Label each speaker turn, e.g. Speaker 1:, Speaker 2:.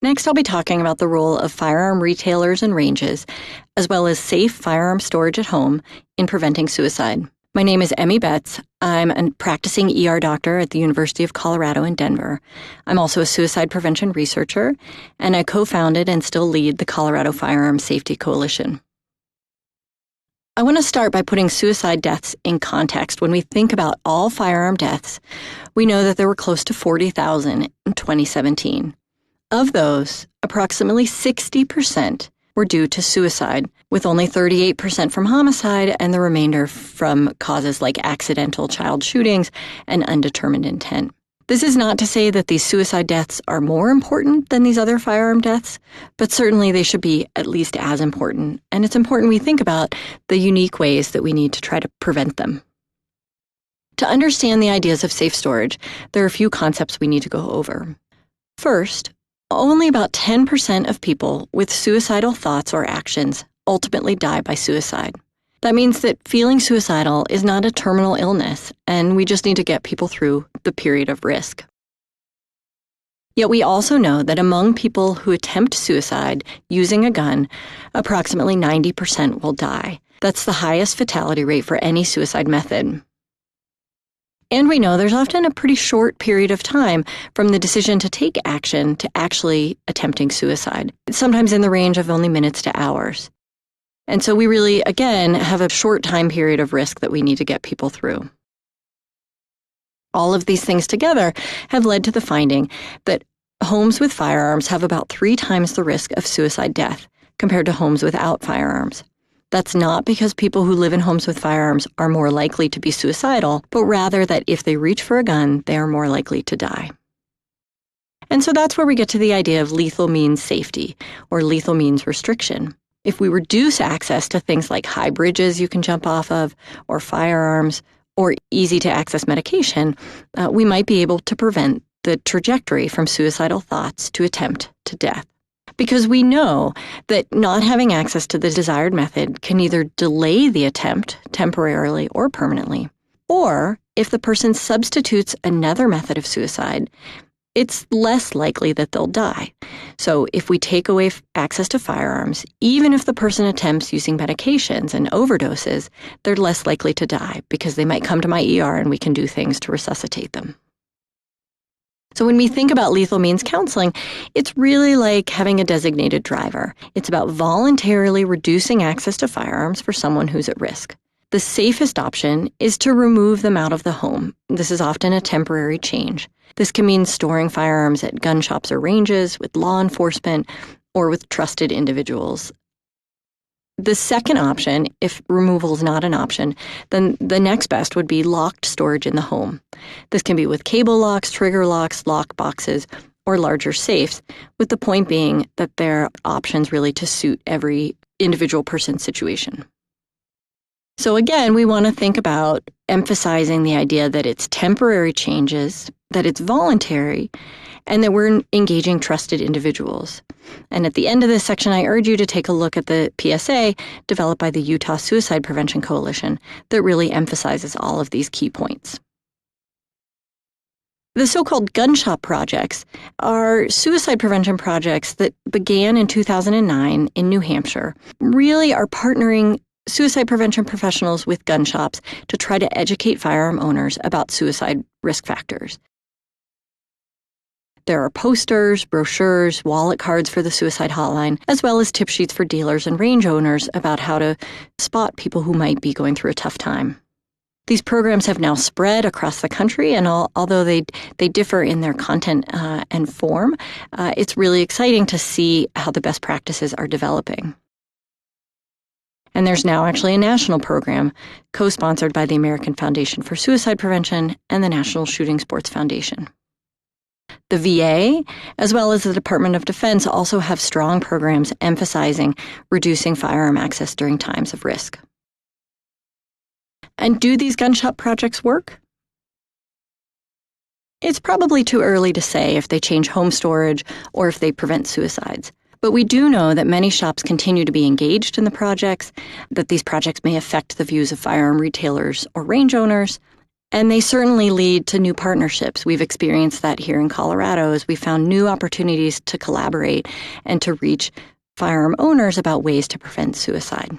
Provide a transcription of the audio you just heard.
Speaker 1: Next, I'll be talking about the role of firearm retailers and ranges, as well as safe firearm storage at home in preventing suicide. My name is Emmy Betz. I'm a practicing ER doctor at the University of Colorado in Denver. I'm also a suicide prevention researcher, and I co-founded and still lead the Colorado Firearm Safety Coalition. I want to start by putting suicide deaths in context. When we think about all firearm deaths, we know that there were close to 40,000 in 2017. Of those, approximately 60% were due to suicide, with only 38% from homicide and the remainder from causes like accidental child shootings and undetermined intent. This is not to say that these suicide deaths are more important than these other firearm deaths, but certainly they should be at least as important, and it's important we think about the unique ways that we need to try to prevent them. To understand the ideas of safe storage, there are a few concepts we need to go over. First, only about 10% of people with suicidal thoughts or actions ultimately die by suicide. That means that feeling suicidal is not a terminal illness, and we just need to get people through the period of risk. Yet we also know that among people who attempt suicide using a gun, approximately 90% will die. That's the highest fatality rate for any suicide method. And we know there's often a pretty short period of time from the decision to take action to actually attempting suicide, sometimes in the range of only minutes to hours. And so we really, again, have a short time period of risk that we need to get people through. All of these things together have led to the finding that homes with firearms have about 3 times the risk of suicide death compared to homes without firearms. That's not because people who live in homes with firearms are more likely to be suicidal, but rather that if they reach for a gun, they are more likely to die. And so that's where we get to the idea of lethal means safety, or lethal means restriction. If we reduce access to things like high bridges you can jump off of, or firearms, or easy-to-access medication, we might be able to prevent the trajectory from suicidal thoughts to attempt to death. Because we know that not having access to the desired method can either delay the attempt temporarily or permanently, or if the person substitutes another method of suicide, it's less likely that they'll die. So if we take away access to firearms, even if the person attempts using medications and overdoses, they're less likely to die because they might come to my ER and we can do things to resuscitate them. So when we think about lethal means counseling, it's really like having a designated driver. It's about voluntarily reducing access to firearms for someone who's at risk. The safest option is to remove them out of the home. This is often a temporary change. This can mean storing firearms at gun shops or ranges with law enforcement or with trusted individuals. The second option, if removal is not an option, then the next best would be locked storage in the home. This can be with cable locks, trigger locks, lock boxes, or larger safes, with the point being that there are options really to suit every individual person's situation. So again, we want to think about emphasizing the idea that it's temporary changes, that it's voluntary, and that we're engaging trusted individuals. And at the end of this section, I urge you to take a look at the PSA developed by the Utah Suicide Prevention Coalition that really emphasizes all of these key points. The so-called gun shop projects are suicide prevention projects that began in 2009 in New Hampshire, really are partnering suicide prevention professionals with gun shops to try to educate firearm owners about suicide risk factors. There are posters, brochures, wallet cards for the suicide hotline, as well as tip sheets for dealers and range owners about how to spot people who might be going through a tough time. These programs have now spread across the country, and although they differ in their content and form, it's really exciting to see how the best practices are developing. And there's now actually a national program co-sponsored by the American Foundation for Suicide Prevention and the National Shooting Sports Foundation. The VA, as well as the Department of Defense, also have strong programs emphasizing reducing firearm access during times of risk. And do these gun shop projects work? It's probably too early to say if they change home storage or if they prevent suicides. But we do know that many shops continue to be engaged in the projects, that these projects may affect the views of firearm retailers or range owners, And they certainly lead to new partnerships. We've experienced that here in Colorado as we found new opportunities to collaborate and to reach firearm owners about ways to prevent suicide.